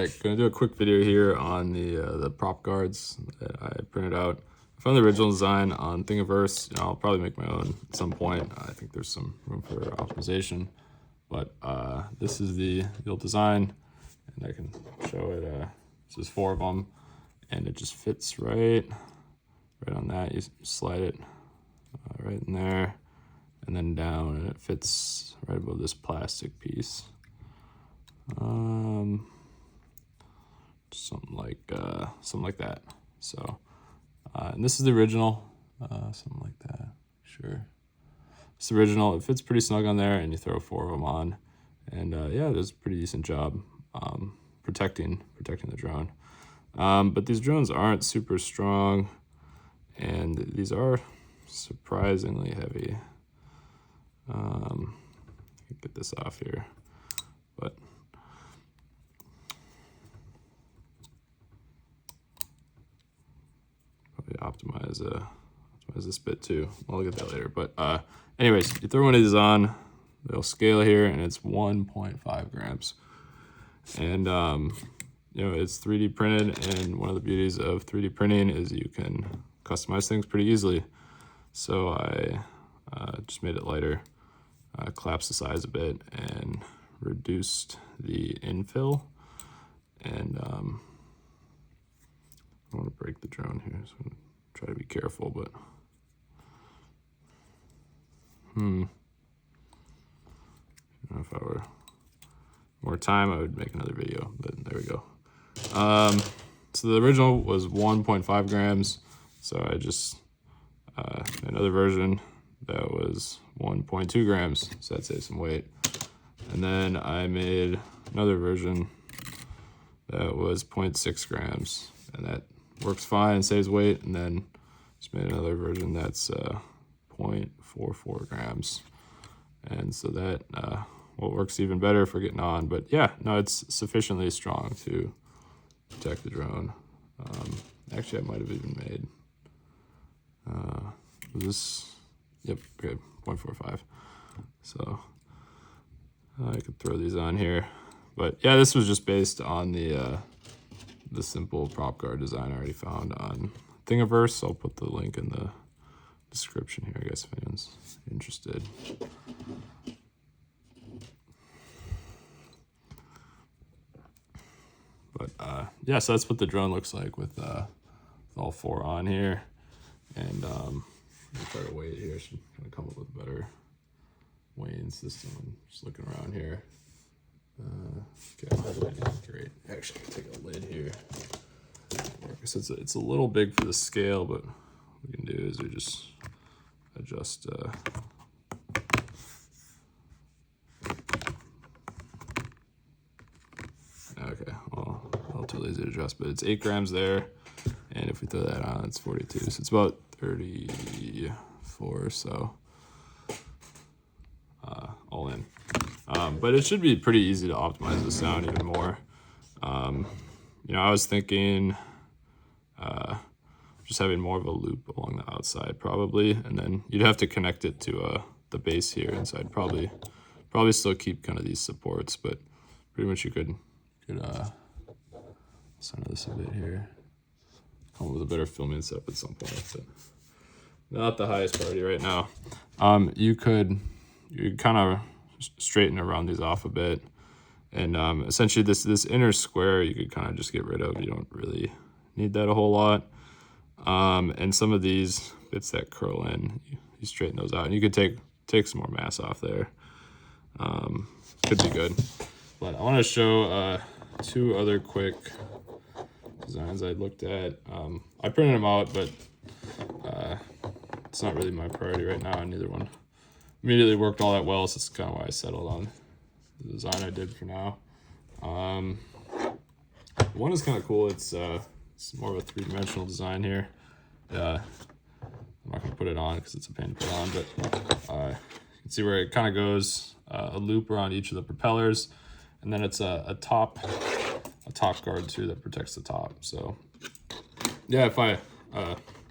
Alright, gonna do a quick video here on the prop guards that I printed out. I found the original design on Thingiverse. You know, I'll probably make my own at some point. I think there's some room for optimization, but this is the old design, and I can show it. This is 4 of them, and it just fits right on that. You slide it right in there, and then down, and it fits right above this plastic piece. Something like that. So, and this is the original, something like that. Sure, it's the original. It fits pretty snug on there, and you throw 4 of them on, and yeah, it does a pretty decent job protecting the drone. But these drones aren't super strong, and these are surprisingly heavy. Get this off here, but optimize this bit too. I'll look at that later. But anyways, you throw one of these on, they'll scale here, and it's 1.5 grams. And you know, it's 3D printed, and one of the beauties of 3D printing is you can customize things pretty easily. So I just made it lighter, collapsed the size a bit, and reduced the infill. And I want to break the drone here, so I'm gonna try to be careful, but I don't know, if I were more time, I would make another video, but there we go. So the original was 1.5 grams, so I just another version that was 1.2 grams, so that saves some weight. And then I made another version that was 0.6 grams, and that works fine and saves weight. And then just made another version that's 0.44 grams, and so that well, works even better for getting on. But yeah, no, it's sufficiently strong to protect the drone. Actually, I might have even made was this, yep, okay, 0.45. So I could throw these on here, but yeah, this was just based on the simple prop guard design I already found on Thingiverse. I'll put the link in the description here, I guess, if anyone's interested. But yeah, so that's what the drone looks like with all 4 on here. And I'm gonna try to weigh it here, so I'm gonna come up with a better weighing system. I'm just looking around here. Okay, great. Actually, I'll take a lid here. So it's a little big for the scale, but what we can do is we just adjust. Okay, well, a little too lazy to adjust, but it's 8 grams there, and if we throw that on, it's 42. So it's about 34 or so, all in. But it should be pretty easy to optimize the sound even more. You know, I was thinking just having more of a loop along the outside probably, and then you'd have to connect it to the base here inside. Probably still keep kind of these supports, but pretty much you could center this a bit here. Come up with a better filming setup at some point, but not the highest priority right now. You could kind of straighten around these off a bit, and essentially this inner square you could kind of just get rid of. You don't really need that a whole lot. And some of these bits that curl in, you straighten those out, and you could take some more mass off there. Could be good. But I want to show 2 other quick designs I looked at. I printed them out, but it's not really my priority right now, and neither one immediately worked all that well, so that's kind of why I settled on the design I did for now. One is kind of cool. It's more of a 3-dimensional design here. I'm not going to put it on because it's a pain to put on, but you can see where it kind of goes, a loop around each of the propellers, and then it's a top guard too that protects the top. So yeah, if I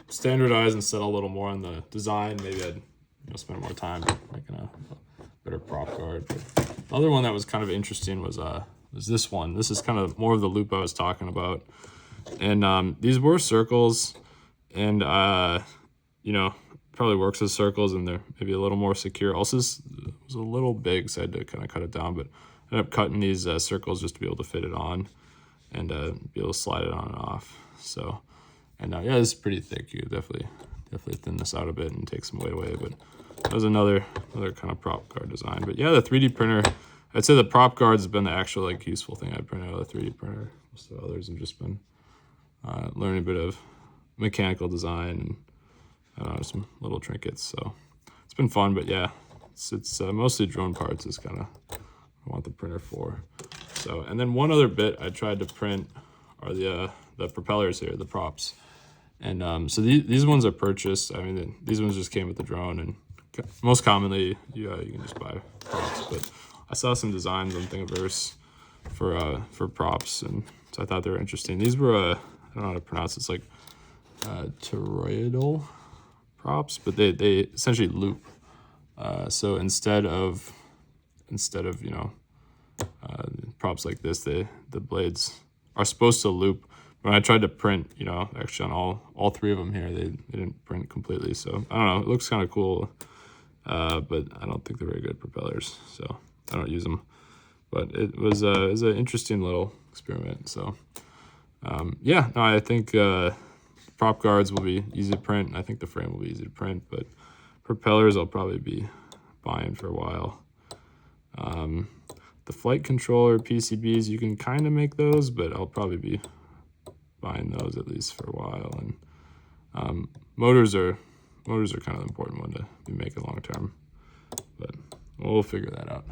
standardize and settle a little more on the design, maybe I'd spend more time making a better prop guard. But the other one that was kind of interesting was was this one. This is kind of more of the loop I was talking about. And these were circles, and you know, probably works as circles, and they're maybe a little more secure. Also, this was a little big, so I had to kind of cut it down, but I ended up cutting these circles just to be able to fit it on and be able to slide it on and off. So, and yeah, this is pretty thick. You could definitely thin this out a bit and take some weight away, but that was another kind of prop guard design. But yeah, the 3D printer, I'd say the prop guards has been the actual like useful thing I printed out of the 3D printer. Most of the others have just been learning a bit of mechanical design and I don't know, some little trinkets. So it's been fun, but yeah, it's mostly drone parts is kind of I want the printer for. So, and then one other bit I tried to print are the propellers here, the props. And so these ones are purchased. I mean, these ones just came with the drone, and most commonly you can just buy props. But I saw some designs on Thingiverse for props, and so I thought they were interesting. These were I don't know how to pronounce it. It's like toroidal props, but they essentially loop. So instead of you know props like this, the blades are supposed to loop. When I tried to print, you know, actually on all three of them here, they didn't print completely. So I don't know, it looks kind of cool, but I don't think they're very good propellers, so I don't use them. But it was an interesting little experiment. So yeah, no, I think prop guards will be easy to print, and I think the frame will be easy to print, but propellers I'll probably be buying for a while. The flight controller PCBs, you can kind of make those, but I'll probably be buying those at least for a while. And motors are kind of the important one to be making long term, but we'll figure that out.